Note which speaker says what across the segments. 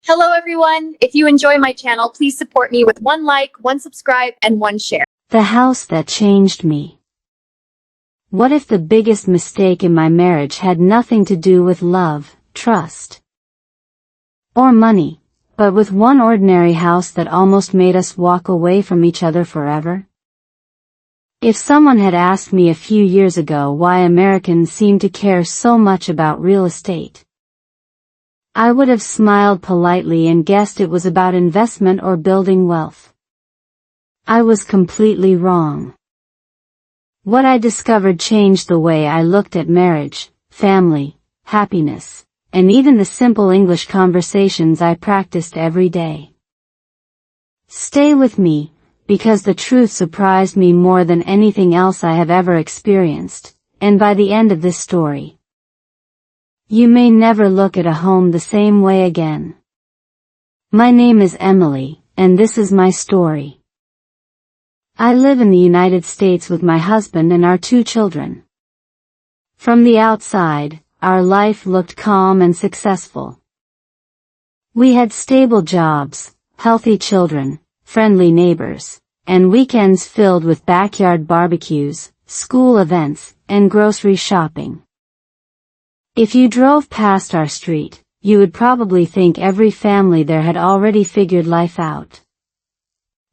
Speaker 1: Hello everyone! If you enjoy my channel, please support me with one like, one subscribe, and one share.
Speaker 2: The house that changed me. What if the biggest mistake in my marriage had nothing to do with love, trust, or money, but with one ordinary house that almost made us walk away from each other forever? If someone had asked me a few years ago why Americans seem to care so much about real estate, I would have smiled politely and guessed it was about investment or building wealth. I was completely wrong. What I discovered changed the way I looked at marriage, family, happiness, and even the simple English conversations I practiced every day. Stay with me, because the truth surprised me more than anything else I have ever experienced, and by the end of this story, you may never look at a home the same way again. My name is Emily, and this is my story. I live in the United States with my husband and our 2 children. From the outside, our life looked calm and successful. We had stable jobs, healthy children, friendly neighbors, and weekends filled with backyard barbecues, school events, and grocery shopping. If you drove past our street, you would probably think every family there had already figured life out.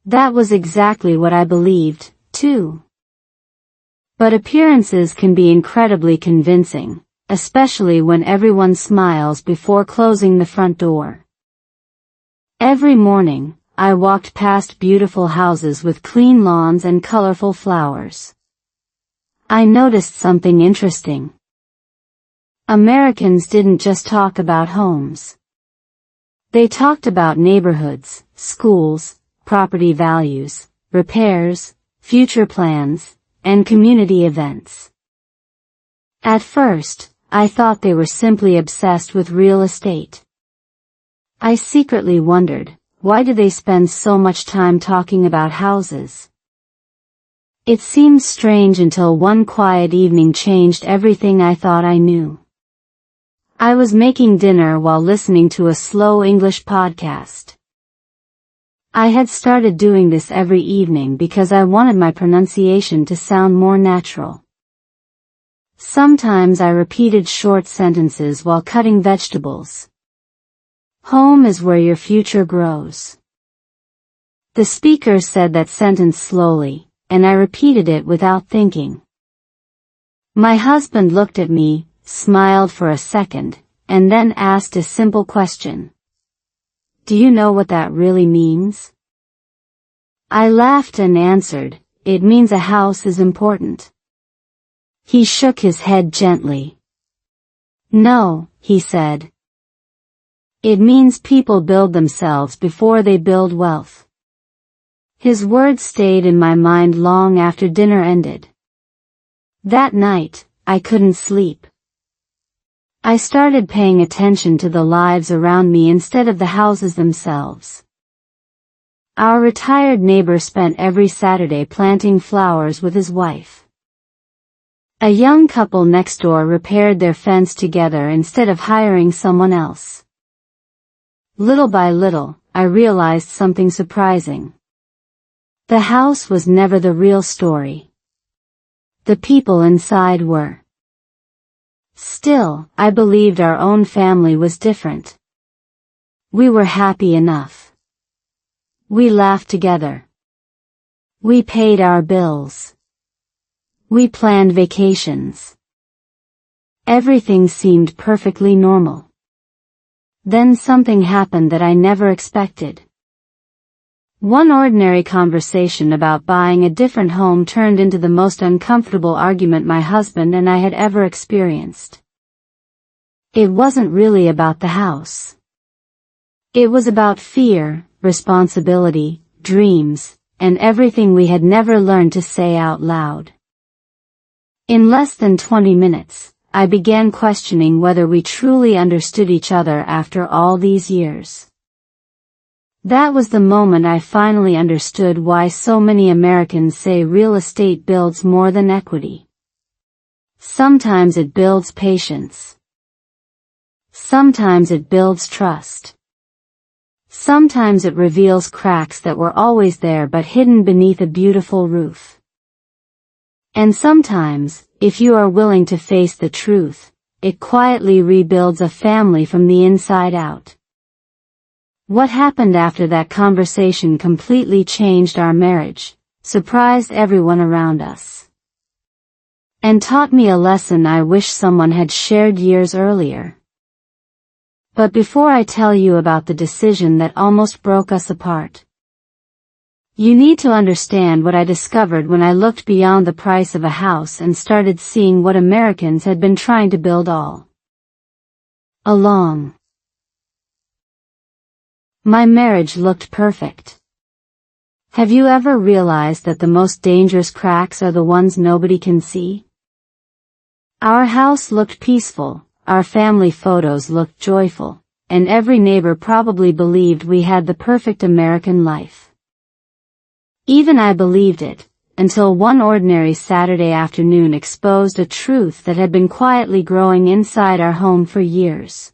Speaker 2: That was exactly what I believed, too. But appearances can be incredibly convincing, especially when everyone smiles before closing the front door. Every morning, I walked past beautiful houses with clean lawns and colorful flowers. I noticed something interesting. Americans didn't just talk about homes. They talked about neighborhoods, schools, property values, repairs, future plans, and community events. At first, I thought they were simply obsessed with real estate. I secretly wondered, why do they spend so much time talking about houses? It seemed strange until one quiet evening changed everything I thought I knew. I was making dinner while listening to a slow English podcast. I had started doing this every evening because I wanted my pronunciation to sound more natural. Sometimes I repeated short sentences while cutting vegetables. Home is where your future grows. The speaker said that sentence slowly, and I repeated it without thinking. My husband looked at me, smiled for a second, and then asked a simple question. Do you know what that really means? I laughed and answered, it means a house is important. He shook his head gently. No, he said. It means people build themselves before they build wealth. His words stayed in my mind long after dinner ended. That night, I couldn't sleep. I started paying attention to the lives around me instead of the houses themselves. Our retired neighbor spent every Saturday planting flowers with his wife. A young couple next door repaired their fence together instead of hiring someone else. Little by little, I realized something surprising. The house was never the real story. The people inside were. Still, I believed our own family was different. We were happy enough. We laughed together. We paid our bills. We planned vacations. Everything seemed perfectly normal. Then something happened that I never expected. One ordinary conversation about buying a different home turned into the most uncomfortable argument my husband and I had ever experienced. It wasn't really about the house. It was about fear, responsibility, dreams, and everything we had never learned to say out loud. In less than 20 minutes, I began questioning whether we truly understood each other after all these years. That was the moment I finally understood why so many Americans say real estate builds more than equity. Sometimes it builds patience. Sometimes it builds trust. Sometimes it reveals cracks that were always there but hidden beneath a beautiful roof. And sometimes, if you are willing to face the truth, it quietly rebuilds a family from the inside out. What happened after that conversation completely changed our marriage, surprised everyone around us, and taught me a lesson I wish someone had shared years earlier. But before I tell you about the decision that almost broke us apart, you need to understand what I discovered when I looked beyond the price of a house and started seeing what Americans had been trying to build all along. My marriage looked perfect. Have you ever realized that the most dangerous cracks are the ones nobody can see? Our house looked peaceful, our family photos looked joyful, and every neighbor probably believed we had the perfect American life. Even I believed it, until one ordinary Saturday afternoon exposed a truth that had been quietly growing inside our home for years.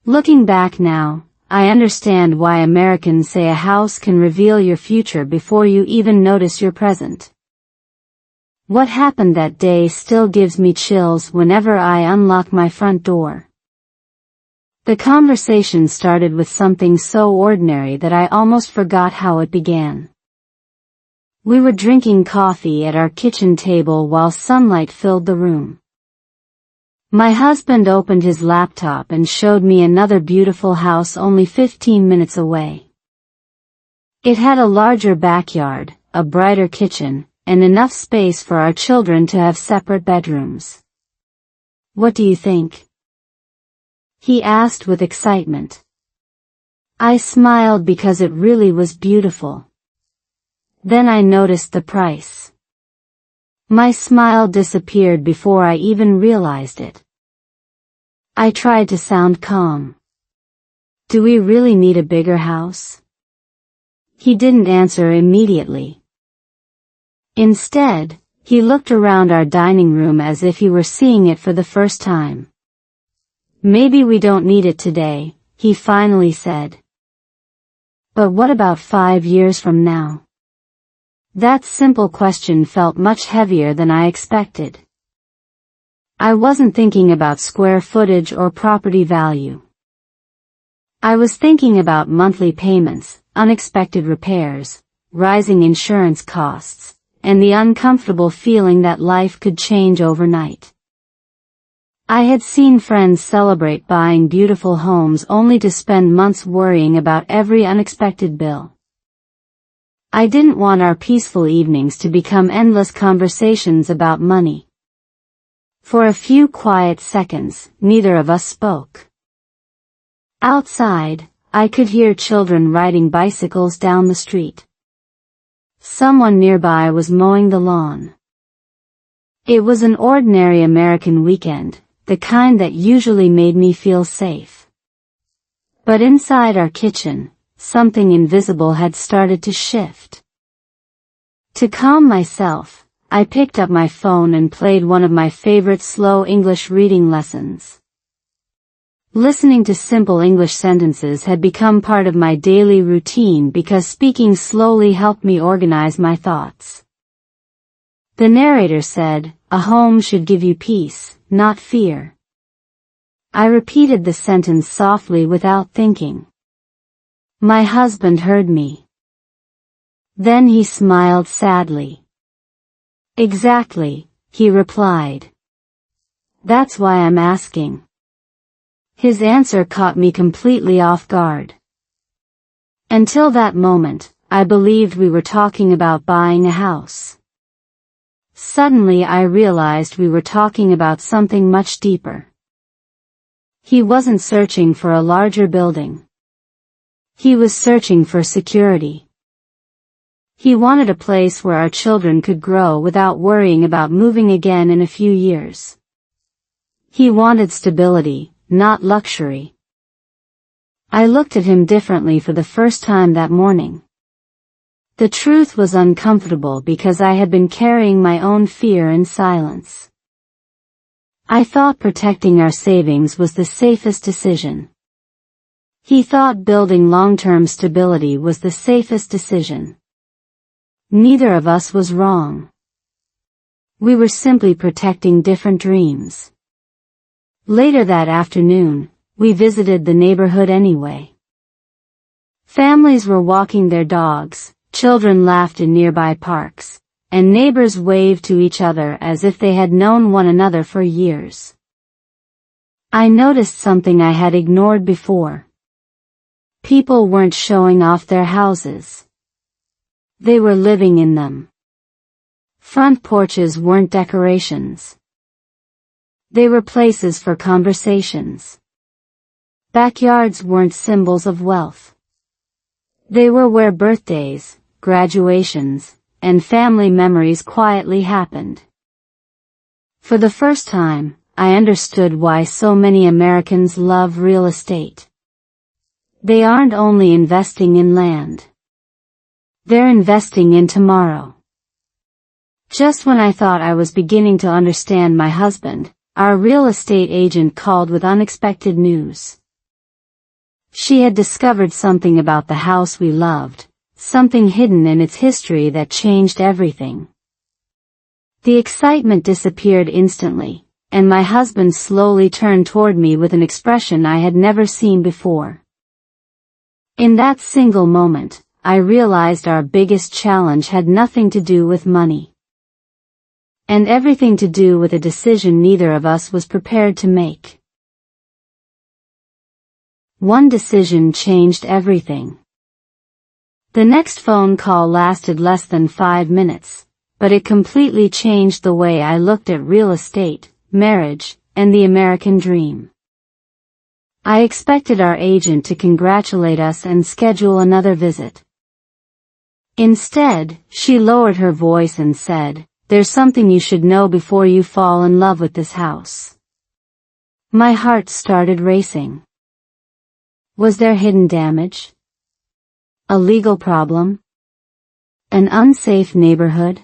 Speaker 2: Looking back now, I understand why Americans say a house can reveal your future before you even notice your present. What happened that day still gives me chills whenever I unlock my front door. The conversation started with something so ordinary that I almost forgot how it began. We were drinking coffee at our kitchen table while sunlight filled the room. My husband opened his laptop and showed me another beautiful house only 15 minutes away. It had a larger backyard, a brighter kitchen, and enough space for our children to have separate bedrooms. What do you think? He asked with excitement. I smiled because it really was beautiful. Then I noticed the price. My smile disappeared before I even realized it. I tried to sound calm. Do we really need a bigger house? He didn't answer immediately. Instead, he looked around our dining room as if he were seeing it for the first time. Maybe we don't need it today, he finally said. But what about 5 years from now? That simple question felt much heavier than I expected. I wasn't thinking about square footage or property value. I was thinking about monthly payments, unexpected repairs, rising insurance costs, and the uncomfortable feeling that life could change overnight. I had seen friends celebrate buying beautiful homes only to spend months worrying about every unexpected bill. I didn't want our peaceful evenings to become endless conversations about money. For a few quiet seconds, neither of us spoke. Outside, I could hear children riding bicycles down the street. Someone nearby was mowing the lawn. It was an ordinary American weekend, the kind that usually made me feel safe. But inside our kitchen, something invisible had started to shift. To calm myself, I picked up my phone and played one of my favorite slow English reading lessons. Listening to simple English sentences had become part of my daily routine because speaking slowly helped me organize my thoughts. The narrator said, "A home should give you peace, not fear." I repeated the sentence softly without thinking. My husband heard me. Then he smiled sadly. "Exactly," he replied. "That's why I'm asking." His answer caught me completely off guard. Until that moment, I believed we were talking about buying a house. Suddenly I realized we were talking about something much deeper. He wasn't searching for a larger building. He was searching for security. He wanted a place where our children could grow without worrying about moving again in a few years. He wanted stability, not luxury. I looked at him differently for the first time that morning. The truth was uncomfortable because I had been carrying my own fear in silence. I thought protecting our savings was the safest decision. He thought building long-term stability was the safest decision. Neither of us was wrong. We were simply protecting different dreams. Later that afternoon, we visited the neighborhood anyway. Families were walking their dogs, children laughed in nearby parks, and neighbors waved to each other as if they had known one another for years. I noticed something I had ignored before. People weren't showing off their houses. They were living in them. Front porches weren't decorations. They were places for conversations. Backyards weren't symbols of wealth. They were where birthdays, graduations, and family memories quietly happened. For the first time, I understood why so many Americans love real estate. They aren't only investing in land. They're investing in tomorrow. Just when I thought I was beginning to understand my husband, our real estate agent called with unexpected news. She had discovered something about the house we loved, something hidden in its history that changed everything. The excitement disappeared instantly, and my husband slowly turned toward me with an expression I had never seen before. In that single moment, I realized our biggest challenge had nothing to do with money. And everything to do with a decision neither of us was prepared to make. One decision changed everything. The next phone call lasted less than 5 minutes, but it completely changed the way I looked at real estate, marriage, and the American dream. I expected our agent to congratulate us and schedule another visit. Instead, she lowered her voice and said, "There's something you should know before you fall in love with this house." My heart started racing. Was there hidden damage? A legal problem? An unsafe neighborhood?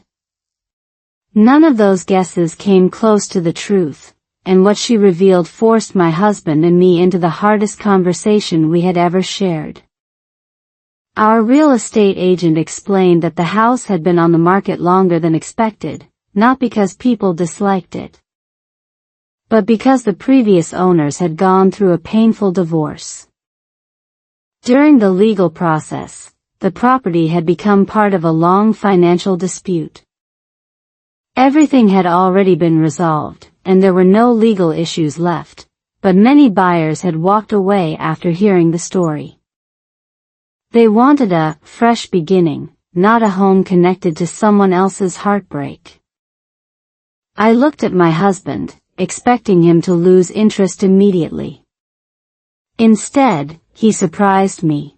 Speaker 2: None of those guesses came close to the truth, and what she revealed forced my husband and me into the hardest conversation we had ever shared. Our real estate agent explained that the house had been on the market longer than expected, not because people disliked it, but because the previous owners had gone through a painful divorce. During the legal process, the property had become part of a long financial dispute. Everything had already been resolved, and there were no legal issues left, but many buyers had walked away after hearing the story. They wanted a fresh beginning, not a home connected to someone else's heartbreak. I looked at my husband, expecting him to lose interest immediately. Instead, he surprised me.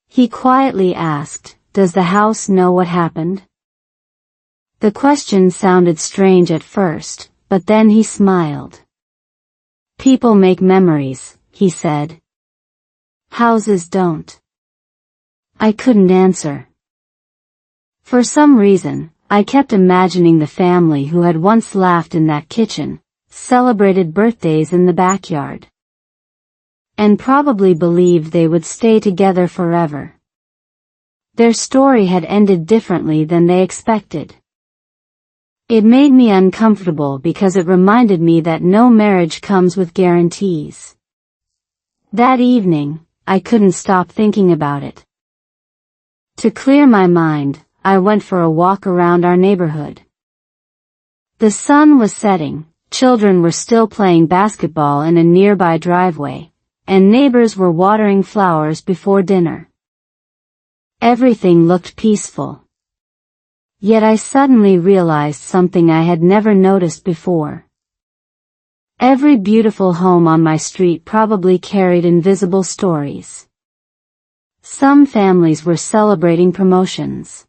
Speaker 2: He quietly asked, "Does the house know what happened?" The question sounded strange at first, but then he smiled. "People make memories," he said. "Houses don't." I couldn't answer. For some reason, I kept imagining the family who had once laughed in that kitchen, celebrated birthdays in the backyard, and probably believed they would stay together forever. Their story had ended differently than they expected. It made me uncomfortable because it reminded me that no marriage comes with guarantees. That evening, I couldn't stop thinking about it. To clear my mind, I went for a walk around our neighborhood. The sun was setting, children were still playing basketball in a nearby driveway, and neighbors were watering flowers before dinner. Everything looked peaceful. Yet I suddenly realized something I had never noticed before. Every beautiful home on my street probably carried invisible stories. Some families were celebrating promotions.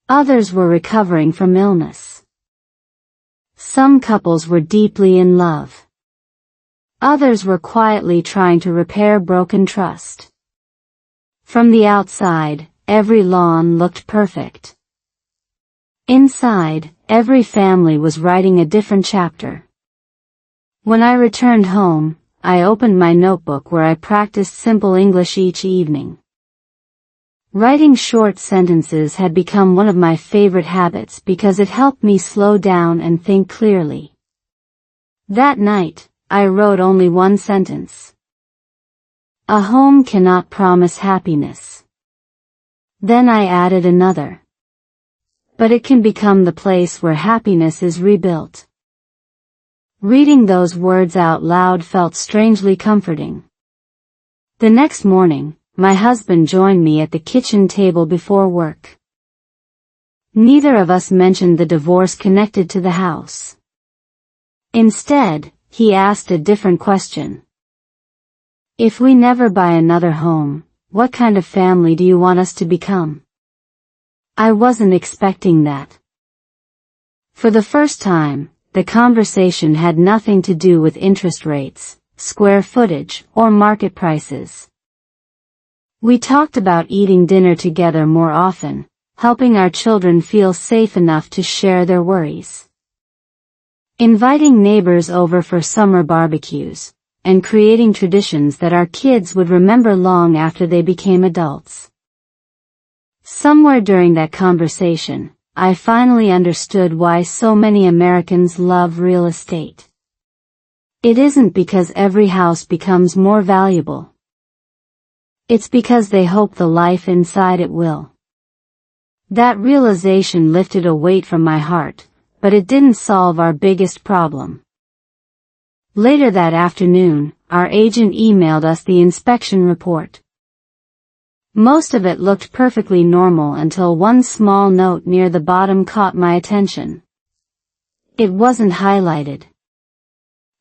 Speaker 2: Others were recovering from illness. Some couples were deeply in love. Others were quietly trying to repair broken trust. From the outside, every lawn looked perfect. Inside, every family was writing a different chapter. When I returned home, I opened my notebook where I practiced simple English each evening. Writing short sentences had become one of my favorite habits because it helped me slow down and think clearly. That night, I wrote only one sentence. A home cannot promise happiness. Then I added another. But it can become the place where happiness is rebuilt. Reading those words out loud felt strangely comforting. The next morning, my husband joined me at the kitchen table before work. Neither of us mentioned the divorce connected to the house. Instead, he asked a different question. If we never buy another home, what kind of family do you want us to become? I wasn't expecting that. For the first time, the conversation had nothing to do with interest rates, square footage, or market prices. We talked about eating dinner together more often, helping our children feel safe enough to share their worries, inviting neighbors over for summer barbecues, and creating traditions that our kids would remember long after they became adults. Somewhere during that conversation, I finally understood why so many Americans love real estate. It isn't because every house becomes more valuable. It's because they hope the life inside it will. That realization lifted a weight from my heart, but it didn't solve our biggest problem. Later that afternoon, our agent emailed us the inspection report. Most of it looked perfectly normal until one small note near the bottom caught my attention. It wasn't highlighted.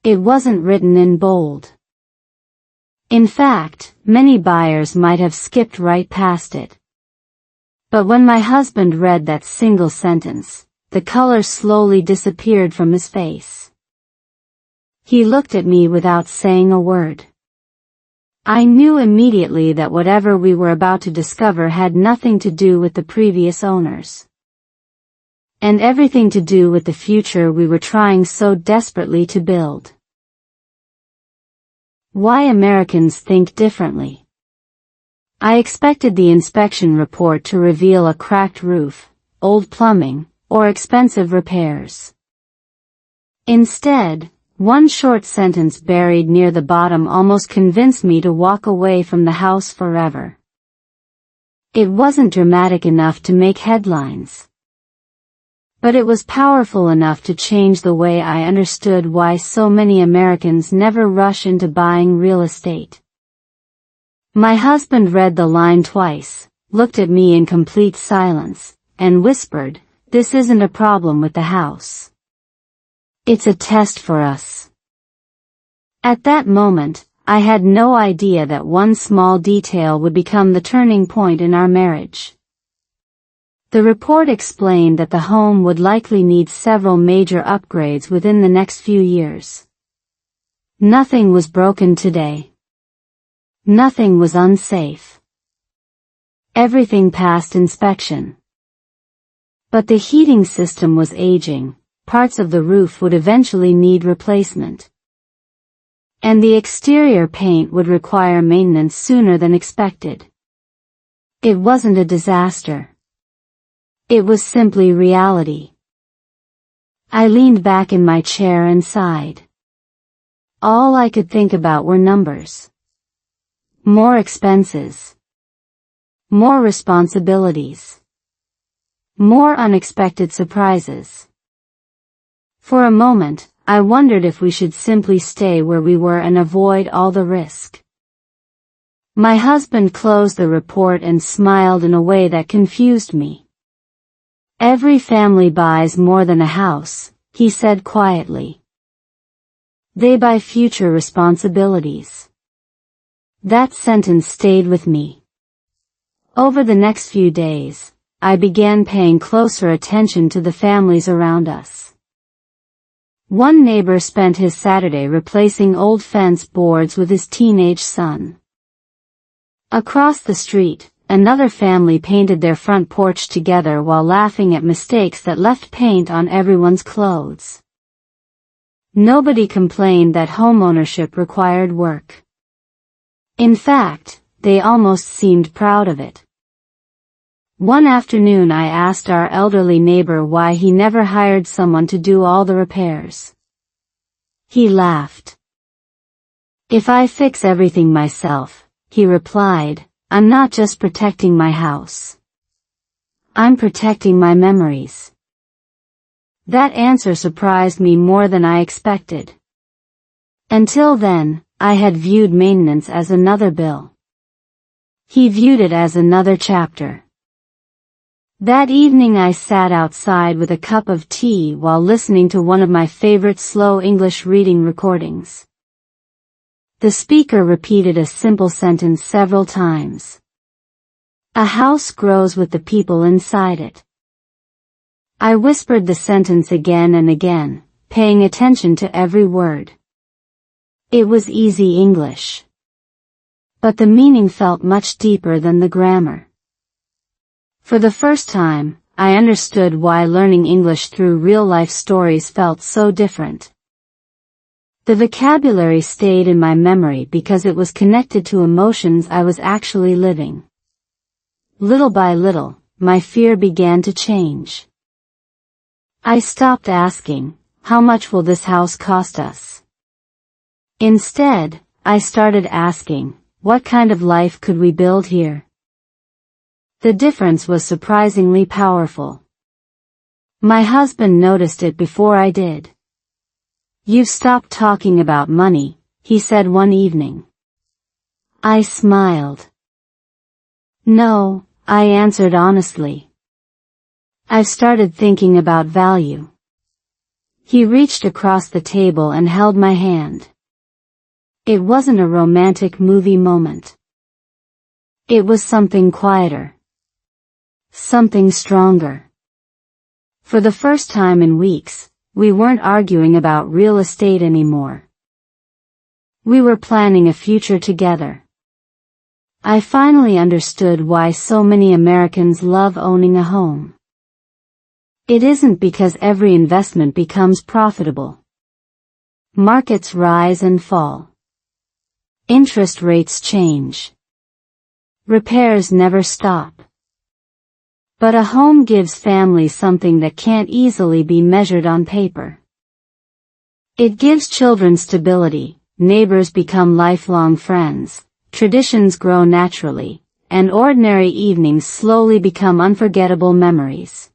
Speaker 2: It wasn't written in bold. In fact, many buyers might have skipped right past it. But when my husband read that single sentence, the color slowly disappeared from his face. He looked at me without saying a word. I knew immediately that whatever we were about to discover had nothing to do with the previous owners, and everything to do with the future we were trying so desperately to build. Why Americans think differently. I expected the inspection report to reveal a cracked roof, old plumbing, or expensive repairs. Instead, one short sentence buried near the bottom almost convinced me to walk away from the house forever. It wasn't dramatic enough to make headlines, but it was powerful enough to change the way I understood why so many Americans never rush into buying real estate. My husband read the line twice, looked at me in complete silence, and whispered, "This isn't a problem with the house. It's a test for us." At that moment, I had no idea that one small detail would become the turning point in our marriage. The report explained that the home would likely need several major upgrades within the next few years. Nothing was broken today. Nothing was unsafe. Everything passed inspection. But the heating system was aging. Parts of the roof would eventually need replacement. And the exterior paint would require maintenance sooner than expected. It wasn't a disaster. It was simply reality. I leaned back in my chair and sighed. All I could think about were numbers. More expenses. More responsibilities. More unexpected surprises. For a moment, I wondered if we should simply stay where we were and avoid all the risk. My husband closed the report and smiled in a way that confused me. "Every family buys more than a house," he said quietly. "They buy future responsibilities." That sentence stayed with me. Over the next few days, I began paying closer attention to the families around us. One neighbor spent his Saturday replacing old fence boards with his teenage son. Across the street, another family painted their front porch together while laughing at mistakes that left paint on everyone's clothes. Nobody complained that homeownership required work. In fact, they almost seemed proud of it. One afternoon I asked our elderly neighbor why he never hired someone to do all the repairs. He laughed. "If I fix everything myself," he replied, "I'm not just protecting my house. I'm protecting my memories." That answer surprised me more than I expected. Until then, I had viewed maintenance as another bill. He viewed it as another chapter. That evening I sat outside with a cup of tea while listening to one of my favorite slow English reading recordings. The speaker repeated a simple sentence several times. "A house grows with the people inside it." I whispered the sentence again and again, paying attention to every word. It was easy English. But the meaning felt much deeper than the grammar. For the first time, I understood why learning English through real-life stories felt so different. The vocabulary stayed in my memory because it was connected to emotions I was actually living. Little by little, my fear began to change. I stopped asking, "How much will this house cost us?" Instead, I started asking, "What kind of life could we build here?" The difference was surprisingly powerful. My husband noticed it before I did. "You've stopped talking about money," he said one evening. I smiled. "No," I answered honestly. "I've started thinking about value." He reached across the table and held my hand. It wasn't a romantic movie moment. It was something quieter. Something stronger. For the first time in weeks, we weren't arguing about real estate anymore. We were planning a future together. I finally understood why so many Americans love owning a home. It isn't because every investment becomes profitable. Markets rise and fall. Interest rates change. Repairs never stop. But a home gives families something that can't easily be measured on paper. It gives children stability, neighbors become lifelong friends, traditions grow naturally, and ordinary evenings slowly become unforgettable memories.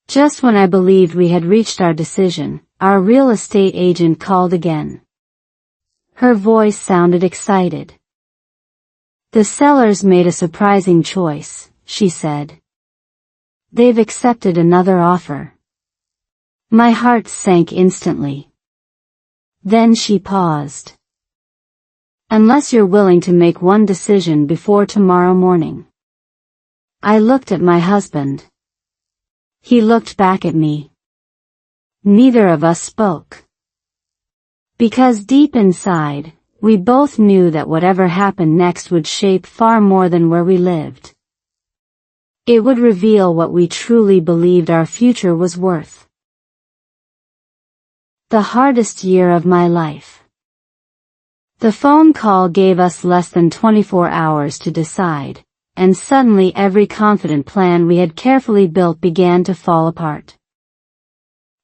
Speaker 2: Just when I believed we had reached our decision, our real estate agent called again. Her voice sounded excited. "The sellers made a surprising choice," she said. "They've accepted another offer." My heart sank instantly. Then she paused. "Unless you're willing to make one decision before tomorrow morning." I looked at my husband. He looked back at me. Neither of us spoke. Because deep inside, we both knew that whatever happened next would shape far more than where we lived. It would reveal what we truly believed our future was worth. The hardest year of my life. The phone call gave us less than 24 hours to decide, and suddenly every confident plan we had carefully built began to fall apart.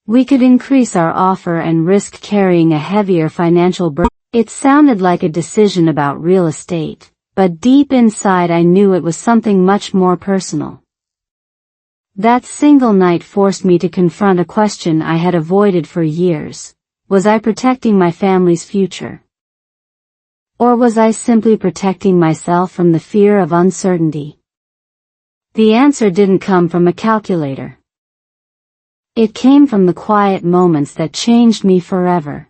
Speaker 2: We could increase our offer and risk carrying a heavier financial burden. It sounded like a decision about real estate, but deep inside I knew it was something much more personal. That single night forced me to confront a question I had avoided for years. Was I protecting my family's future? Or was I simply protecting myself from the fear of uncertainty? The answer didn't come from a calculator. It came from the quiet moments that changed me forever.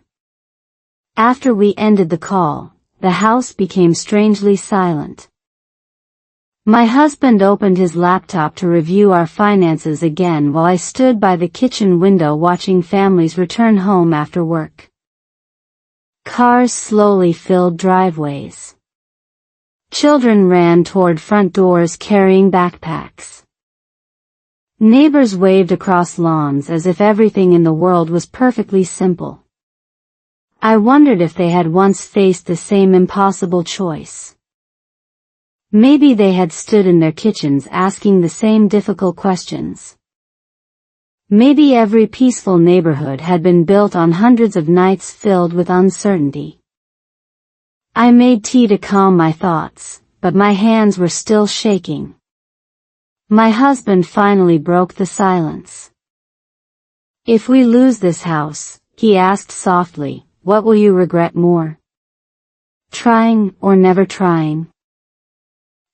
Speaker 2: After we ended the call, the house became strangely silent. My husband opened his laptop to review our finances again while I stood by the kitchen window watching families return home after work. Cars slowly filled driveways. Children ran toward front doors carrying backpacks. Neighbors waved across lawns as if everything in the world was perfectly simple. I wondered if they had once faced the same impossible choice. Maybe they had stood in their kitchens asking the same difficult questions. Maybe every peaceful neighborhood had been built on hundreds of nights filled with uncertainty. I made tea to calm my thoughts, but my hands were still shaking. My husband finally broke the silence. "If we lose this house," he asked softly, "what will you regret more? Trying or never trying?"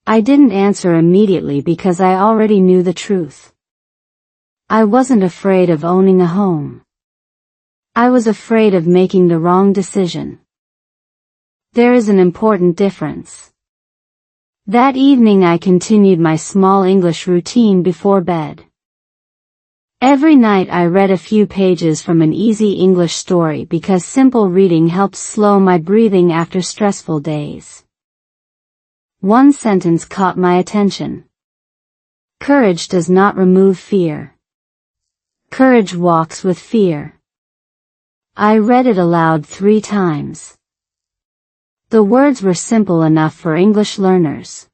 Speaker 2: I didn't answer immediately because I already knew the truth. I wasn't afraid of owning a home. I was afraid of making the wrong decision. There is an important difference. That evening I continued my small English routine before bed. Every night I read a few pages from an easy English story because simple reading helps slow my breathing after stressful days. One sentence caught my attention. "Courage does not remove fear. Courage walks with fear." I read it aloud 3 times. The words were simple enough for English learners.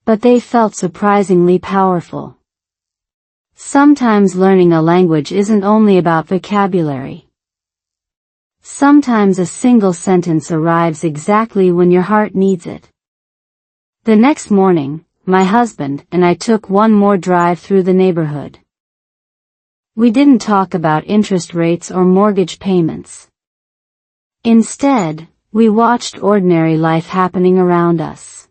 Speaker 2: But they felt surprisingly powerful. Sometimes learning a language isn't only about vocabulary. Sometimes a single sentence arrives exactly when your heart needs it. The next morning, my husband and I took one more drive through the neighborhood. We didn't talk about interest rates or mortgage payments. Instead, we watched ordinary life happening around us.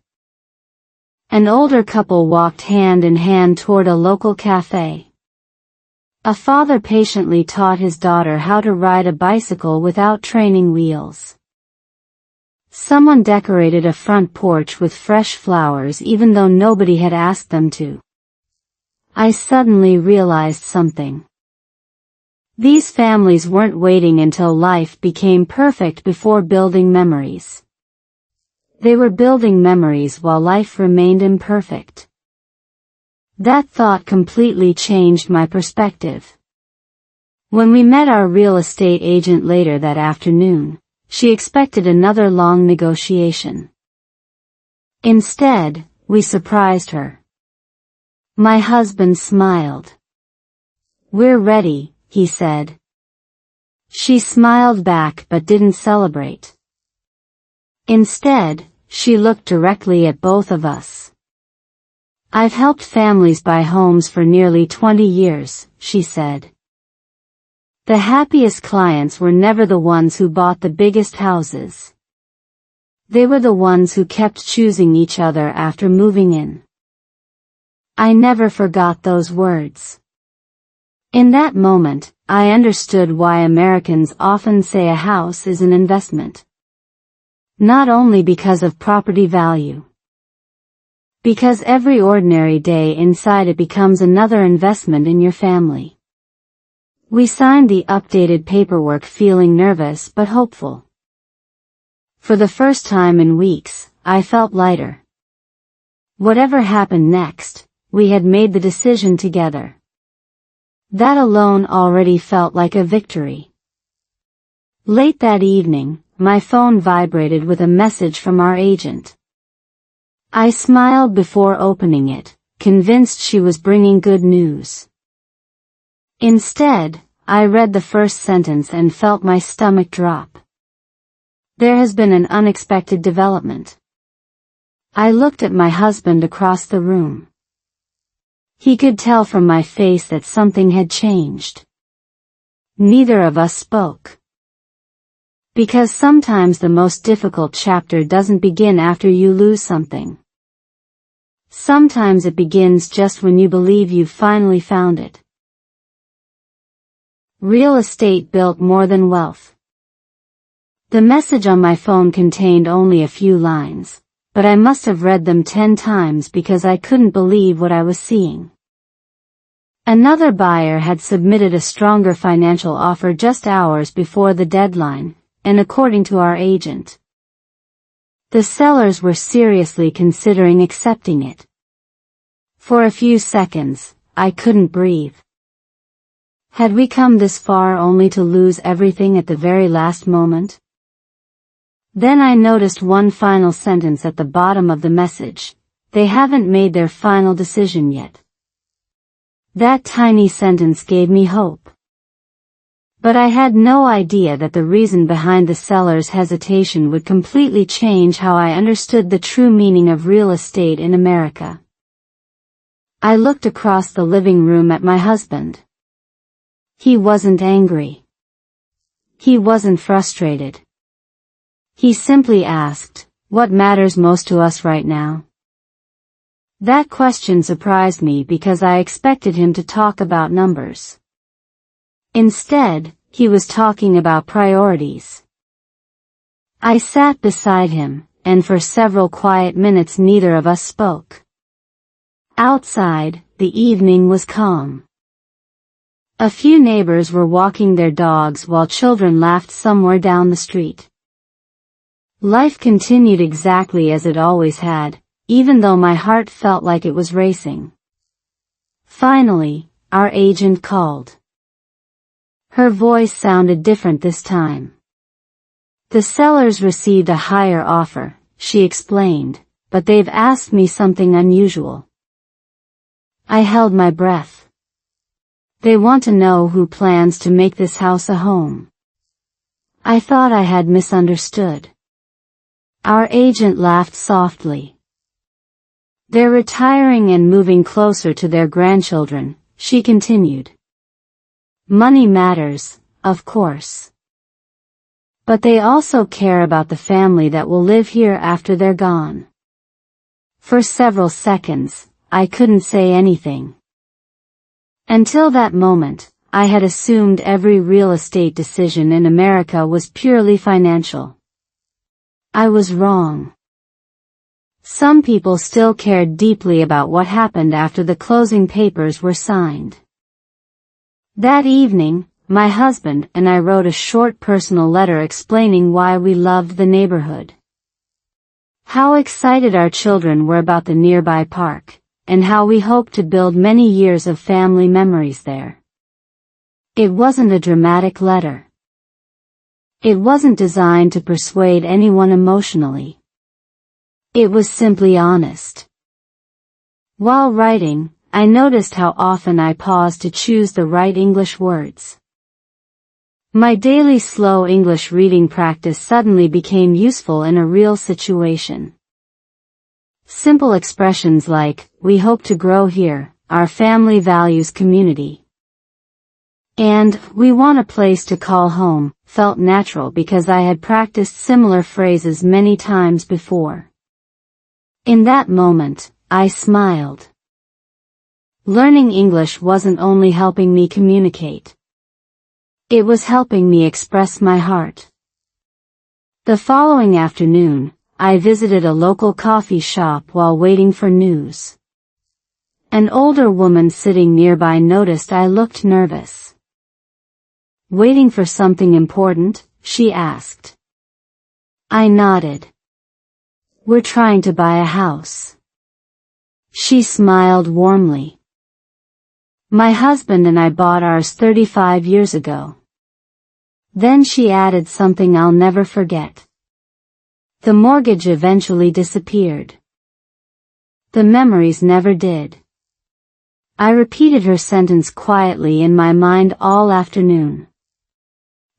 Speaker 2: An older couple walked hand in hand toward a local cafe. A father patiently taught his daughter how to ride a bicycle without training wheels. Someone decorated a front porch with fresh flowers even though nobody had asked them to. I suddenly realized something. These families weren't waiting until life became perfect before building memories. They were building memories while life remained imperfect. That thought completely changed my perspective. When we met our real estate agent later that afternoon, she expected another long negotiation. Instead, we surprised her. My husband smiled. "We're ready," he said. She smiled back but didn't celebrate. Instead, she looked directly at both of us. "I've helped families buy homes for nearly 20 years, she said. The happiest clients were never the ones who bought the biggest houses. They were the ones who kept choosing each other after moving in." I never forgot those words. In that moment, I understood why Americans often say a house is an investment. Not only because of property value. Because every ordinary day inside it becomes another investment in your family. We signed the updated paperwork feeling nervous but hopeful. For the first time in weeks, I felt lighter. Whatever happened next, we had made the decision together. That alone already felt like a victory. Late that evening, my phone vibrated with a message from our agent. I smiled before opening it, convinced she was bringing good news. Instead, I read the first sentence and felt my stomach drop. "There has been an unexpected development." I looked at my husband across the room. He could tell from my face that something had changed. Neither of us spoke. Because sometimes the most difficult chapter doesn't begin after you lose something. Sometimes it begins just when you believe you've finally found it. Real estate built more than wealth. The message on my phone contained only a few lines, but I must have read them 10 times because I couldn't believe what I was seeing. Another buyer had submitted a stronger financial offer just hours before the deadline, and according to our agent, the sellers were seriously considering accepting it. For a few seconds, I couldn't breathe. Had we come this far only to lose everything at the very last moment? Then I noticed one final sentence at the bottom of the message. They haven't made their final decision yet. That tiny sentence gave me hope. But I had no idea that the reason behind the seller's hesitation would completely change how I understood the true meaning of real estate in America. I looked across the living room at my husband. He wasn't angry. He wasn't frustrated. He simply asked, "What matters most to us right now?" That question surprised me because I expected him to talk about numbers. Instead, he was talking about priorities. I sat beside him, and for several quiet minutes neither of us spoke. Outside, the evening was calm. A few neighbors were walking their dogs while children laughed somewhere down the street. Life continued exactly as it always had, even though my heart felt like it was racing. Finally, our agent called. Her voice sounded different this time. "The sellers received a higher offer," she explained, "but they've asked me something unusual." I held my breath. They want to know who plans to make this house a home. I thought I had misunderstood. Our agent laughed softly. "They're retiring and moving closer to their grandchildren," she continued. "Money matters, of course. But they also care about the family that will live here after they're gone." For several seconds, I couldn't say anything. Until that moment, I had assumed every real estate decision in America was purely financial. I was wrong. Some people still cared deeply about what happened after the closing papers were signed. That evening, my husband and I wrote a short personal letter explaining why we loved the neighborhood. How excited our children were about the nearby park, and how we hoped to build many years of family memories there. It wasn't a dramatic letter. It wasn't designed to persuade anyone emotionally. It was simply honest. While writing, I noticed how often I paused to choose the right English words. My daily slow English reading practice suddenly became useful in a real situation. Simple expressions like, "We hope to grow here," "Our family values community," and "We want a place to call home," felt natural because I had practiced similar phrases many times before. In that moment, I smiled. Learning English wasn't only helping me communicate. It was helping me express my heart. The following afternoon, I visited a local coffee shop while waiting for news. An older woman sitting nearby noticed I looked nervous. "Waiting for something important?" she asked. I nodded. "We're trying to buy a house." She smiled warmly. "My husband and I bought ours 35 years ago." Then she added something I'll never forget. "The mortgage eventually disappeared." The memories never did. I repeated her sentence quietly in my mind all afternoon.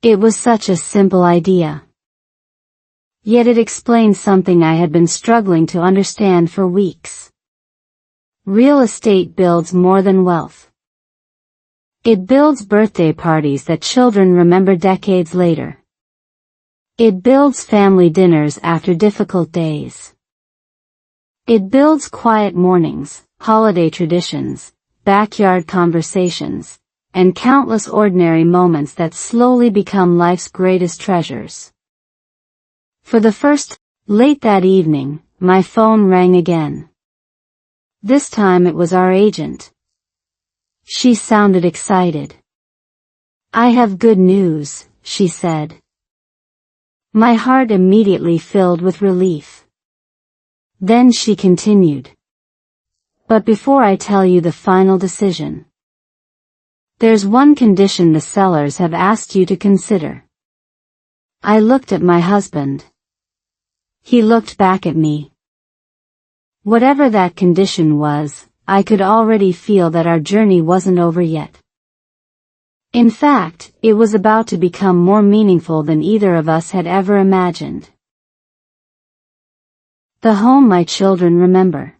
Speaker 2: It was such a simple idea. Yet it explained something I had been struggling to understand for weeks. Real estate builds more than wealth. It builds birthday parties that children remember decades later. It builds family dinners after difficult days. It builds quiet mornings, holiday traditions, backyard conversations, and countless ordinary moments that slowly become life's greatest treasures. For the first, late that evening, my phone rang again. This time it was our agent. She sounded excited. "I have good news," she said. My heart immediately filled with relief. Then she continued. But before I tell you the final decision, there's one condition the sellers have asked you to consider. I looked at my husband. He looked back at me. Whatever that condition was, I could already feel that our journey wasn't over yet. In fact, it was about to become more meaningful than either of us had ever imagined. The home my children remember.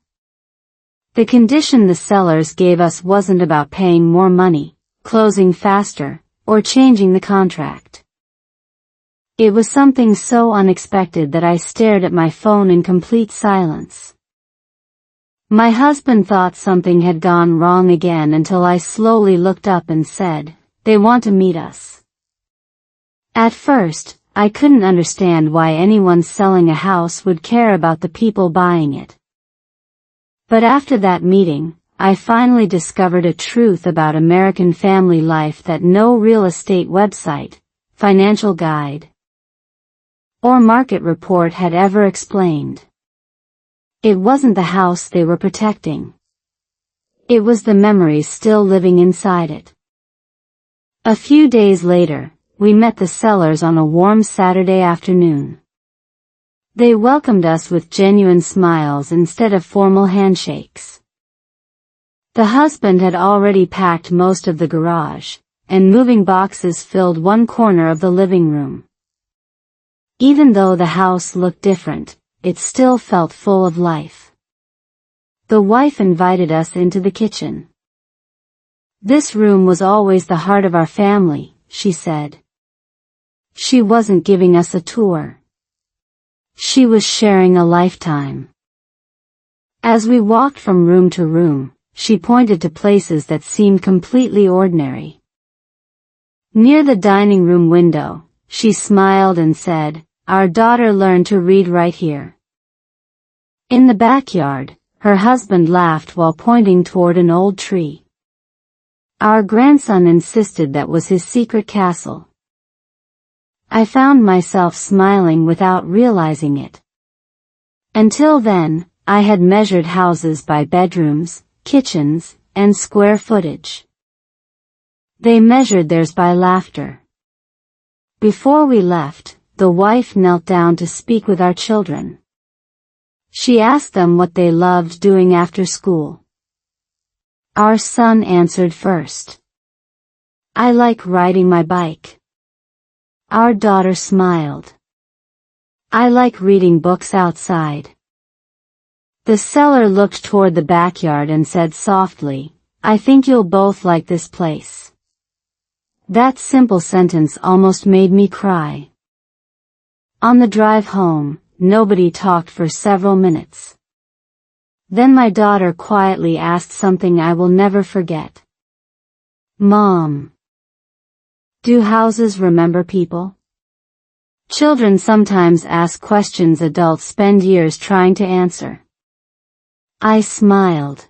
Speaker 2: The condition the sellers gave us wasn't about paying more money, closing faster, or changing the contract. It was something so unexpected that I stared at my phone in complete silence. My husband thought something had gone wrong again until I slowly looked up and said, "They want to meet us." At first, I couldn't understand why anyone selling a house would care about the people buying it. But after that meeting, I finally discovered a truth about American family life that no real estate website, financial guide, or market report had ever explained. It wasn't the house they were protecting. It was the memories still living inside it. A few days later, we met the sellers on a warm Saturday afternoon. They welcomed us with genuine smiles instead of formal handshakes. The husband had already packed most of the garage, and moving boxes filled one corner of the living room. Even though the house looked different, it still felt full of life. The wife invited us into the kitchen. "This room was always the heart of our family," she said. She wasn't giving us a tour. She was sharing a lifetime. As we walked from room to room, she pointed to places that seemed completely ordinary. Near the dining room window, she smiled and said, "Our daughter learned to read right here." In the backyard, her husband laughed while pointing toward an old tree. Our grandson insisted that was his secret castle. I found myself smiling without realizing it. Until then, I had measured houses by bedrooms, kitchens, and square footage. They measured theirs by laughter. Before we left, the wife knelt down to speak with our children. She asked them what they loved doing after school. Our son answered first. "I like riding my bike." Our daughter smiled. "I like reading books outside." The seller looked toward the backyard and said softly, "I think you'll both like this place." That simple sentence almost made me cry. On the drive home, nobody talked for several minutes. Then my daughter quietly asked something I will never forget. "Mom, do houses remember people?" Children sometimes ask questions adults spend years trying to answer. I smiled.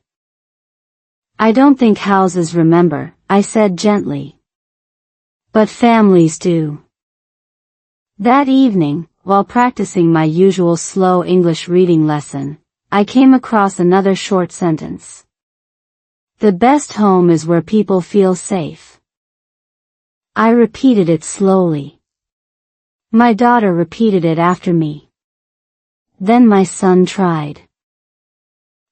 Speaker 2: "I don't think houses remember," I said gently. "But families do." That evening, while practicing my usual slow English reading lesson, I came across another short sentence. "The best home is where people feel safe." I repeated it slowly. My daughter repeated it after me. Then my son tried.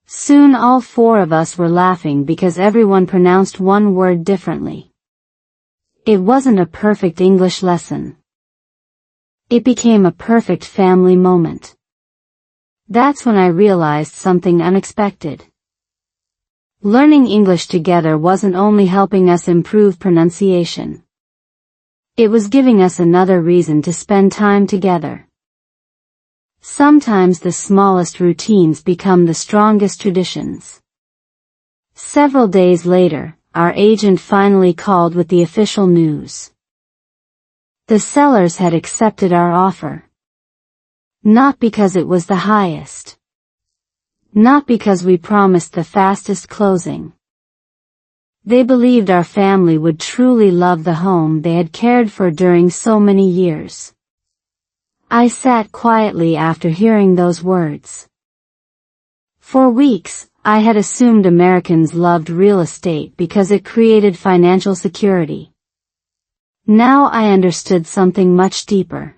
Speaker 2: Soon all four of us were laughing because everyone pronounced one word differently. It wasn't a perfect English lesson. It became a perfect family moment. That's when I realized something unexpected. Learning English together wasn't only helping us improve pronunciation. It was giving us another reason to spend time together. Sometimes the smallest routines become the strongest traditions. Several days later, our agent finally called with the official news. The sellers had accepted our offer. Not because it was the highest. Not because we promised the fastest closing. They believed our family would truly love the home they had cared for during so many years. I sat quietly after hearing those words. For weeks, I had assumed Americans loved real estate because it created financial security. Now I understood something much deeper.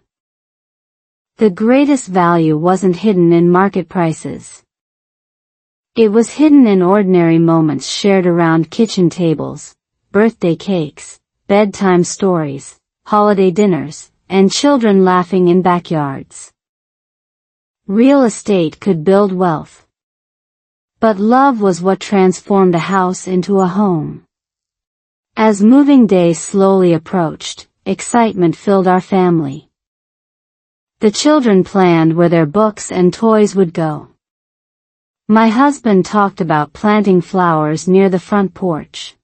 Speaker 2: The greatest value wasn't hidden in market prices. It was hidden in ordinary moments shared around kitchen tables, birthday cakes, bedtime stories, holiday dinners, and children laughing in backyards. Real estate could build wealth. But love was what transformed a house into a home. As moving day slowly approached, excitement filled our family. The children planned where their books and toys would go. My husband talked about planting flowers near the front porch.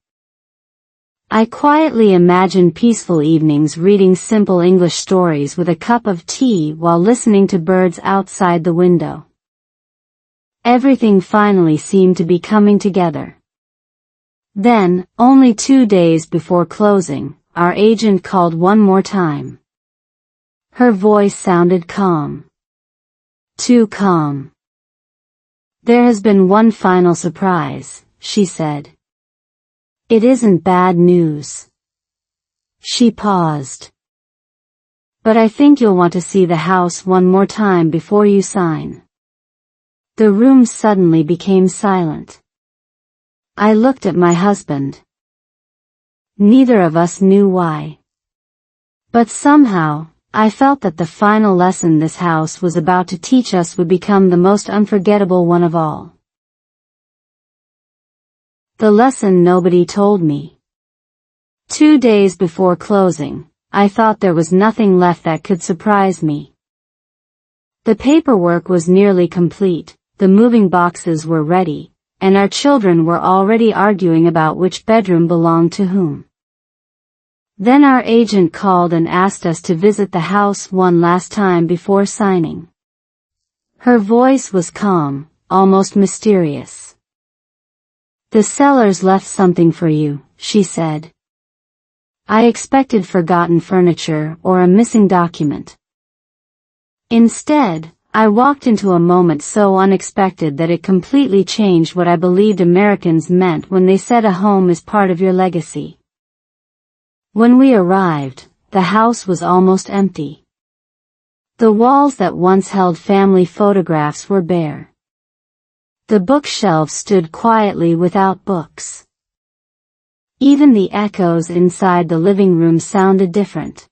Speaker 2: I quietly imagined peaceful evenings reading simple English stories with a cup of tea while listening to birds outside the window. Everything finally seemed to be coming together. Then, only 2 days before closing, our agent called one more time. Her voice sounded calm. Too calm. "There has been one final surprise," she said. "It isn't bad news." She paused. "But I think you'll want to see the house one more time before you sign." The room suddenly became silent. I looked at my husband. Neither of us knew why. But somehow, I felt that the final lesson this house was about to teach us would become the most unforgettable one of all. The lesson nobody told me. 2 days before closing, I thought there was nothing left that could surprise me. The paperwork was nearly complete, the moving boxes were ready, and our children were already arguing about which bedroom belonged to whom. Then our agent called and asked us to visit the house one last time before signing. Her voice was calm, almost mysterious. "The sellers left something for you," she said. I expected forgotten furniture or a missing document. Instead, I walked into a moment so unexpected that it completely changed what I believed Americans meant when they said a home is part of your legacy. When we arrived, the house was almost empty. The walls that once held family photographs were bare. The bookshelves stood quietly without books. Even the echoes inside the living room sounded different.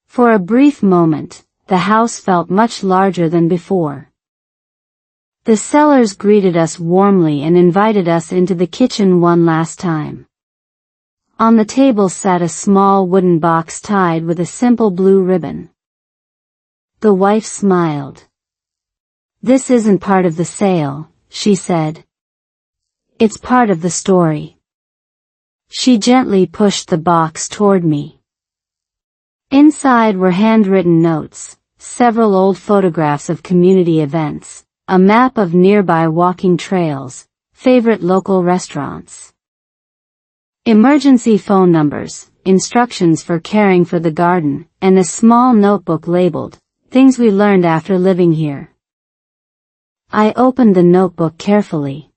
Speaker 2: For a brief moment, the house felt much larger than before. The sellers greeted us warmly and invited us into the kitchen one last time. On the table sat a small wooden box tied with a simple blue ribbon. The wife smiled. "This isn't part of the sale," she said. "It's part of the story." She gently pushed the box toward me. Inside were handwritten notes, several old photographs of community events, a map of nearby walking trails, favorite local restaurants, emergency phone numbers, instructions for caring for the garden, and a small notebook labeled, "Things we learned after living here." I opened the notebook carefully.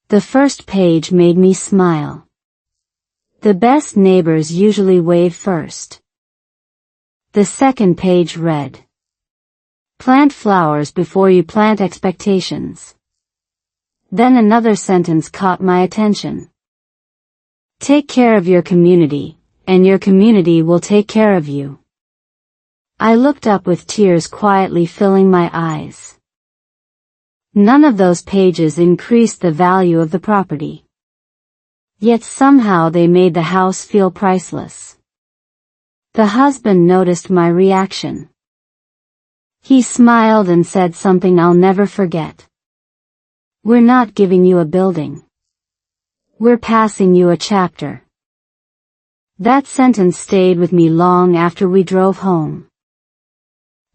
Speaker 2: The first page made me smile. The best neighbors usually wave first. The second page read, "Plant flowers before you plant expectations." Then another sentence caught my attention. "Take care of your community, and your community will take care of you." I looked up with tears quietly filling my eyes. None of those pages increased the value of the property. Yet somehow they made the house feel priceless. The husband noticed my reaction. He smiled and said something I'll never forget. "We're not giving you a building. We're passing you a chapter." That sentence stayed with me long after we drove home.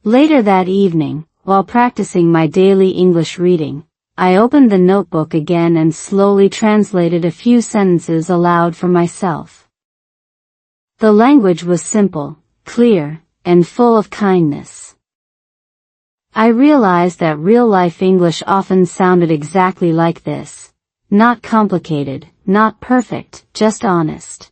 Speaker 2: Later that evening, while practicing my daily English reading, I opened the notebook again and slowly translated a few sentences aloud for myself. The language was simple, clear, and full of kindness. I realized that real-life English often sounded exactly like this. Not complicated, not perfect, just honest.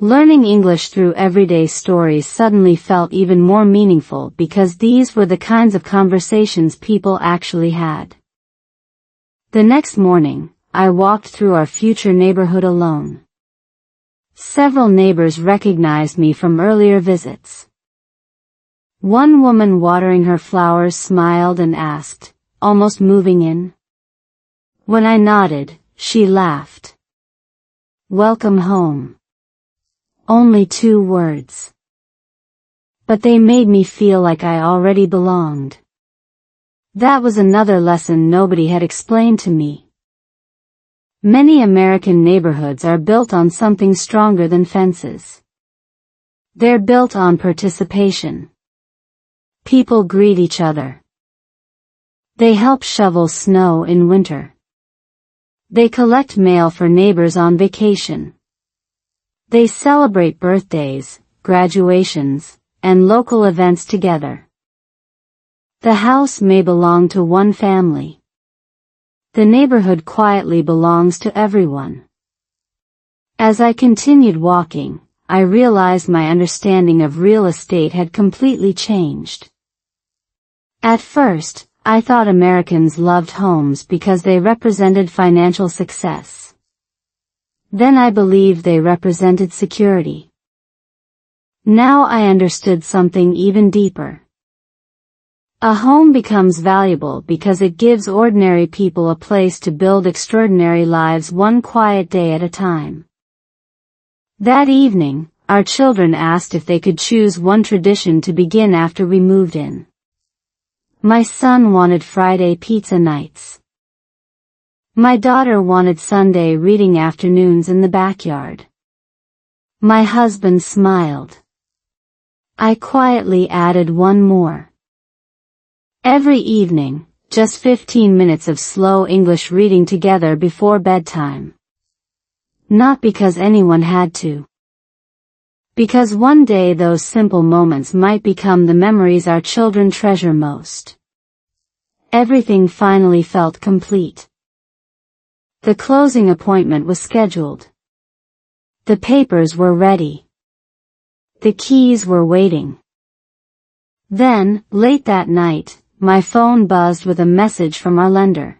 Speaker 2: Learning English through everyday stories suddenly felt even more meaningful because these were the kinds of conversations people actually had. The next morning, I walked through our future neighborhood alone. Several neighbors recognized me from earlier visits. One woman watering her flowers smiled and asked, "Almost moving in?" When I nodded, she laughed. "Welcome home." Only 2 words. But they made me feel like I already belonged. That was another lesson nobody had explained to me. Many American neighborhoods are built on something stronger than fences. They're built on participation. People greet each other. They help shovel snow in winter. They collect mail for neighbors on vacation. They celebrate birthdays, graduations, and local events together. The house may belong to one family. The neighborhood quietly belongs to everyone. As I continued walking, I realized my understanding of real estate had completely changed. At first, I thought Americans loved homes because they represented financial success. Then I believed they represented security. Now I understood something even deeper. A home becomes valuable because it gives ordinary people a place to build extraordinary lives one quiet day at a time. That evening, our children asked if they could choose one tradition to begin after we moved in. My son wanted Friday pizza nights. My daughter wanted Sunday reading afternoons in the backyard. My husband smiled. I quietly added one more. Every evening, just 15 minutes of slow English reading together before bedtime. Not because anyone had to. Because one day those simple moments might become the memories our children treasure most. Everything finally felt complete. The closing appointment was scheduled. The papers were ready. The keys were waiting. Then, late that night, my phone buzzed with a message from our lender.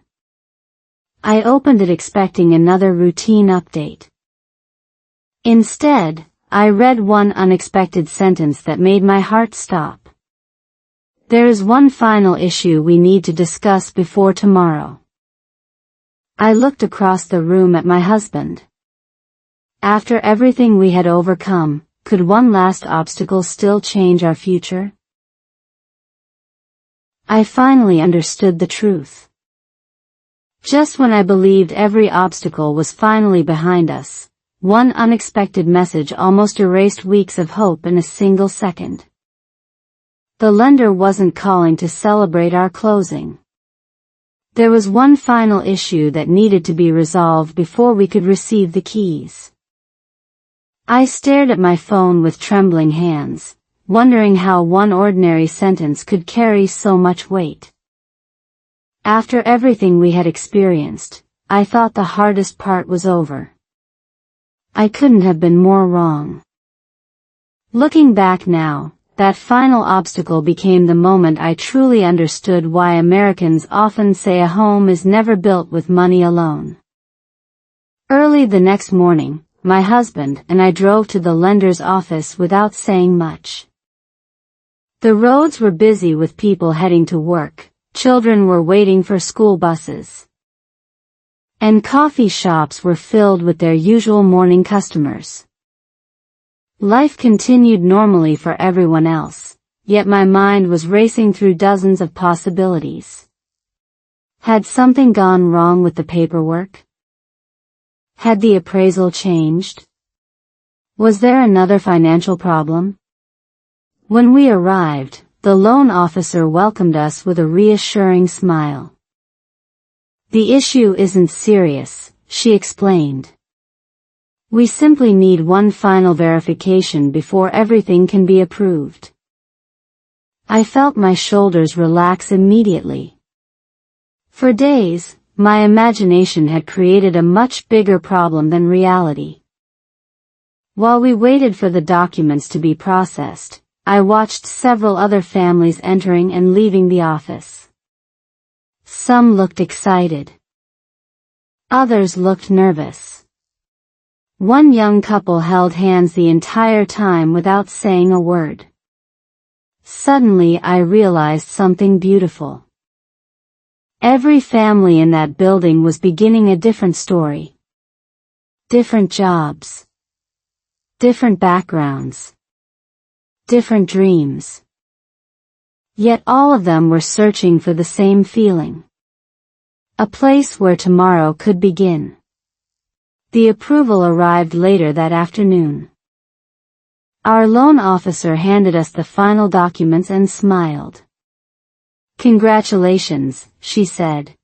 Speaker 2: I opened it expecting another routine update. Instead, I read one unexpected sentence that made my heart stop. "There is one final issue we need to discuss before tomorrow." I looked across the room at my husband. After everything we had overcome, could one last obstacle still change our future? I finally understood the truth. Just when I believed every obstacle was finally behind us, one unexpected message almost erased weeks of hope in a single second. The lender wasn't calling to celebrate our closing. There was one final issue that needed to be resolved before we could receive the keys. I stared at my phone with trembling hands, wondering how one ordinary sentence could carry so much weight. After everything we had experienced, I thought the hardest part was over. I couldn't have been more wrong. Looking back now, that final obstacle became the moment I truly understood why Americans often say a home is never built with money alone. Early the next morning, my husband and I drove to the lender's office without saying much. The roads were busy with people heading to work, children were waiting for school buses, and coffee shops were filled with their usual morning customers. Life continued normally for everyone else, yet my mind was racing through dozens of possibilities. Had something gone wrong with the paperwork? Had the appraisal changed? Was there another financial problem? When we arrived, the loan officer welcomed us with a reassuring smile. "The issue isn't serious," she explained. "We simply need one final verification before everything can be approved." I felt my shoulders relax immediately. For days, my imagination had created a much bigger problem than reality. While we waited for the documents to be processed, I watched several other families entering and leaving the office. Some looked excited. Others looked nervous. One young couple held hands the entire time without saying a word. Suddenly I realized something beautiful. Every family in that building was beginning a different story. Different jobs. Different backgrounds. Different dreams. Yet all of them were searching for the same feeling. A place where tomorrow could begin. The approval arrived later that afternoon. Our loan officer handed us the final documents and smiled. "Congratulations," she said.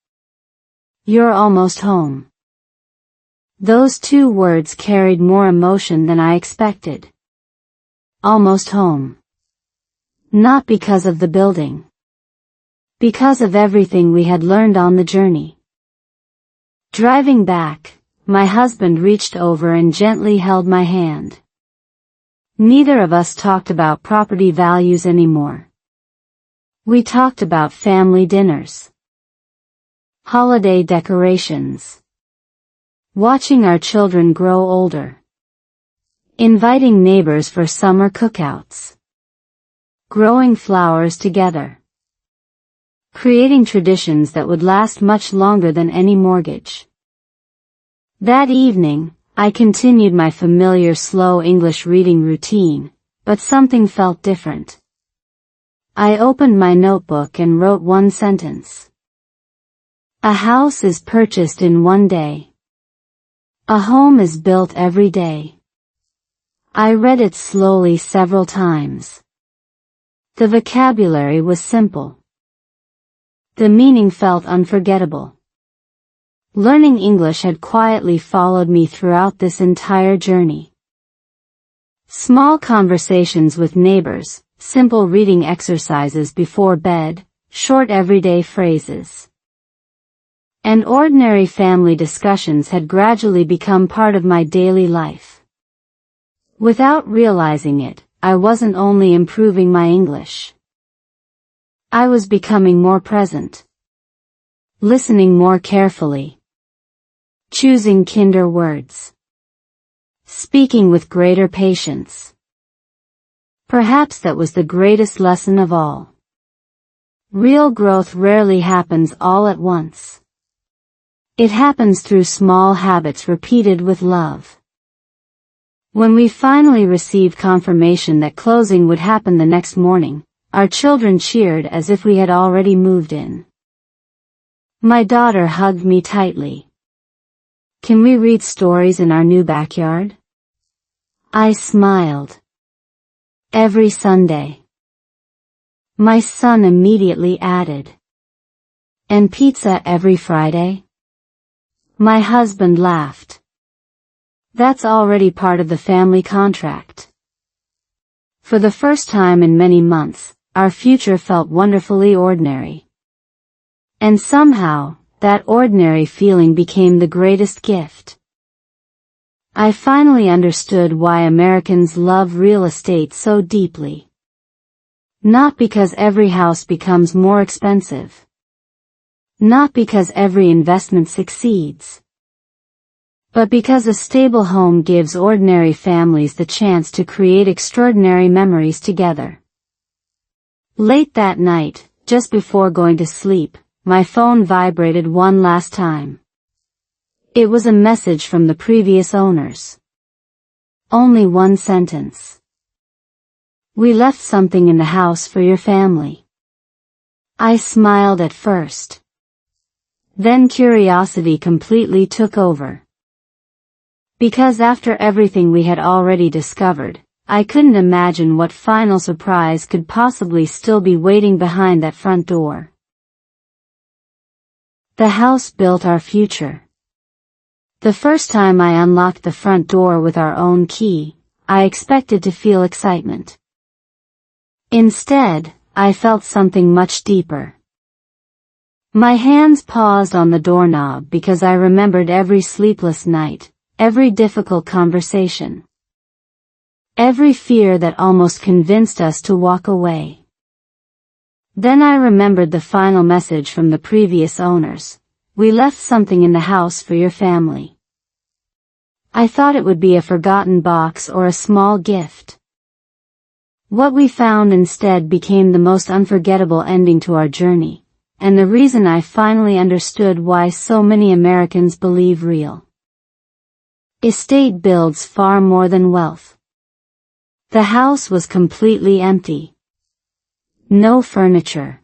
Speaker 2: "You're almost home." Those 2 words carried more emotion than I expected. Almost home. Not because of the building. Because of everything we had learned on the journey. Driving back, my husband reached over and gently held my hand. Neither of us talked about property values anymore. We talked about family dinners. Holiday decorations. Watching our children grow older. Inviting neighbors for summer cookouts. Growing flowers together. Creating traditions that would last much longer than any mortgage. That evening, I continued my familiar slow English reading routine, but something felt different. I opened my notebook and wrote one sentence. A house is purchased in one day. A home is built every day. I read it slowly several times. The vocabulary was simple. The meaning felt unforgettable. Learning English had quietly followed me throughout this entire journey. Small conversations with neighbors, simple reading exercises before bed, short everyday phrases. And ordinary family discussions had gradually become part of my daily life. Without realizing it, I wasn't only improving my English. I was becoming more present. Listening more carefully. Choosing kinder words. Speaking with greater patience. Perhaps that was the greatest lesson of all. Real growth rarely happens all at once. It happens through small habits repeated with love. When we finally received confirmation that closing would happen the next morning, our children cheered as if we had already moved in. My daughter hugged me tightly. "Can we read stories in our new backyard?" I smiled. "Every Sunday." My son immediately added. "And pizza every Friday?" My husband laughed. "That's already part of the family contract." For the first time in many months, our future felt wonderfully ordinary. And somehow, that ordinary feeling became the greatest gift. I finally understood why Americans love real estate so deeply. Not because every house becomes more expensive. Not because every investment succeeds. But because a stable home gives ordinary families the chance to create extraordinary memories together. Late that night, just before going to sleep, my phone vibrated one last time. It was a message from the previous owners. Only one sentence. "We left something in the house for your family." I smiled at first. Then curiosity completely took over. Because after everything we had already discovered, I couldn't imagine what final surprise could possibly still be waiting behind that front door. The house built our future. The first time I unlocked the front door with our own key, I expected to feel excitement. Instead, I felt something much deeper. My hands paused on the doorknob because I remembered every sleepless night, every difficult conversation, every fear that almost convinced us to walk away. Then I remembered the final message from the previous owners. We left something in the house for your family. I thought it would be a forgotten box or a small gift. What we found instead became the most unforgettable ending to our journey, and the reason I finally understood why so many Americans believe real estate builds far more than wealth. The house was completely empty. No furniture.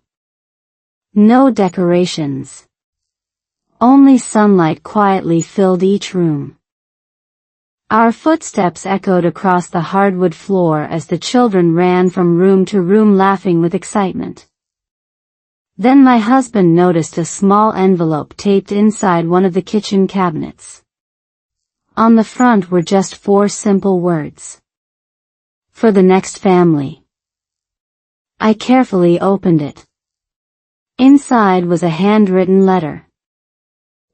Speaker 2: No decorations. Only sunlight quietly filled each room. Our footsteps echoed across the hardwood floor as the children ran from room to room laughing with excitement. Then my husband noticed a small envelope taped inside one of the kitchen cabinets. On the front were just 4 simple words. For the next family. I carefully opened it. Inside was a handwritten letter.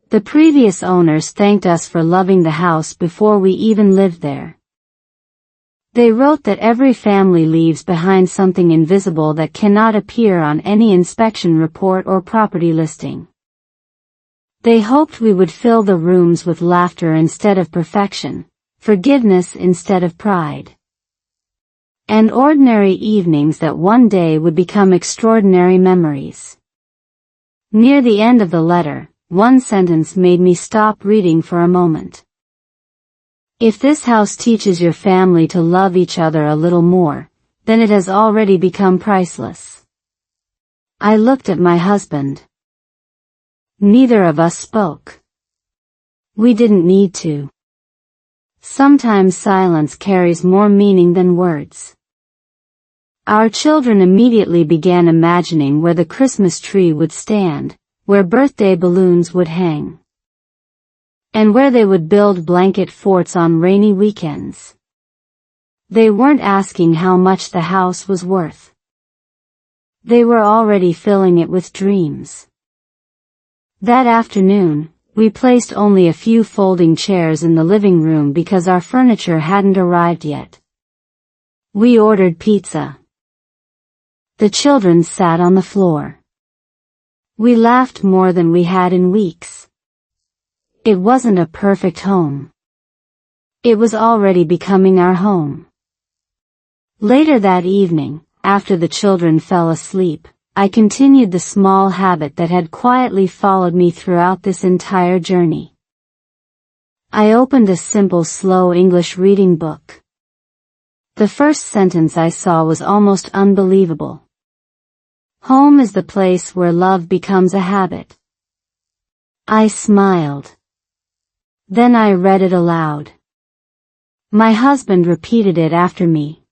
Speaker 2: The previous owners thanked us for loving the house before we even lived there. They wrote that every family leaves behind something invisible that cannot appear on any inspection report or property listing. They hoped we would fill the rooms with laughter instead of perfection, forgiveness instead of pride, and ordinary evenings that one day would become extraordinary memories. Near the end of the letter, one sentence made me stop reading for a moment. If this house teaches your family to love each other a little more, then it has already become priceless. I looked at my husband. Neither of us spoke. We didn't need to. Sometimes silence carries more meaning than words. Our children immediately began imagining where the Christmas tree would stand, where birthday balloons would hang, and where they would build blanket forts on rainy weekends. They weren't asking how much the house was worth. They were already filling it with dreams. That afternoon, we placed only a few folding chairs in the living room because our furniture hadn't arrived yet. We ordered pizza. The children sat on the floor. We laughed more than we had in weeks. It wasn't a perfect home. It was already becoming our home. Later that evening, after the children fell asleep, I continued the small habit that had quietly followed me throughout this entire journey. I opened a simple slow English reading book. The first sentence I saw was almost unbelievable. Home is the place where love becomes a habit. I smiled. Then I read it aloud. My husband repeated it after me.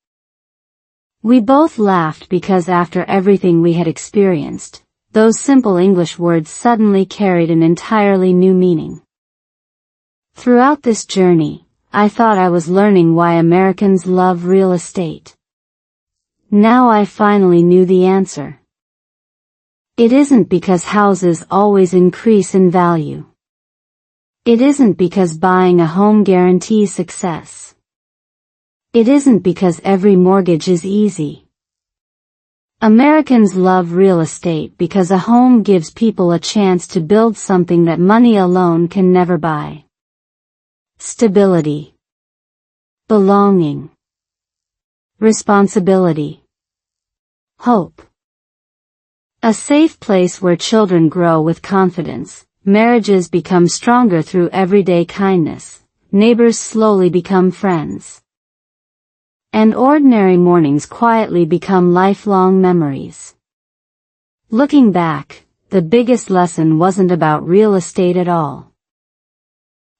Speaker 2: We both laughed because after everything we had experienced, those simple English words suddenly carried an entirely new meaning. Throughout this journey, I thought I was learning why Americans love real estate. Now I finally knew the answer. It isn't because houses always increase in value. It isn't because buying a home guarantees success. It isn't because every mortgage is easy. Americans love real estate because a home gives people a chance to build something that money alone can never buy. Stability. Belonging. Responsibility. Hope. A safe place where children grow with confidence, marriages become stronger through everyday kindness, neighbors slowly become friends, and ordinary mornings quietly become lifelong memories. Looking back, the biggest lesson wasn't about real estate at all.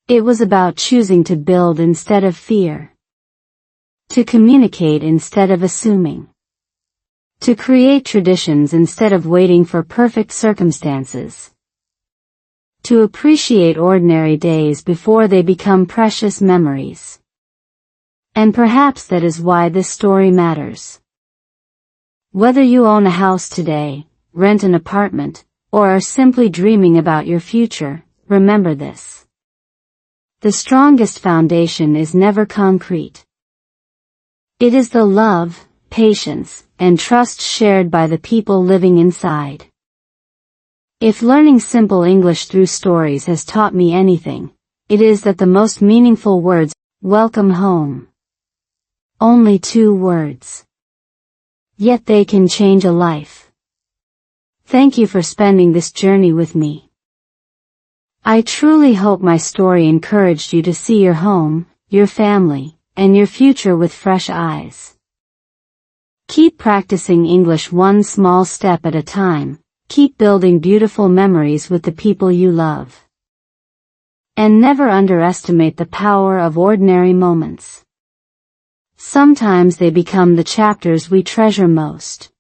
Speaker 2: It was about choosing to build instead of fear, to communicate instead of assuming, to create traditions instead of waiting for perfect circumstances, to appreciate ordinary days before they become precious memories. And perhaps that is why this story matters. Whether you own a house today, rent an apartment, or are simply dreaming about your future, remember this. The strongest foundation is never concrete. It is the love, patience, and trust shared by the people living inside. If learning simple English through stories has taught me anything, it is that the most meaningful words, welcome home. Only 2 words. Yet they can change a life. Thank you for spending this journey with me. I truly hope my story encouraged you to see your home, your family, and your future with fresh eyes. Keep practicing English one small step at a time, keep building beautiful memories with the people you love. And never underestimate the power of ordinary moments. Sometimes they become the chapters we treasure most.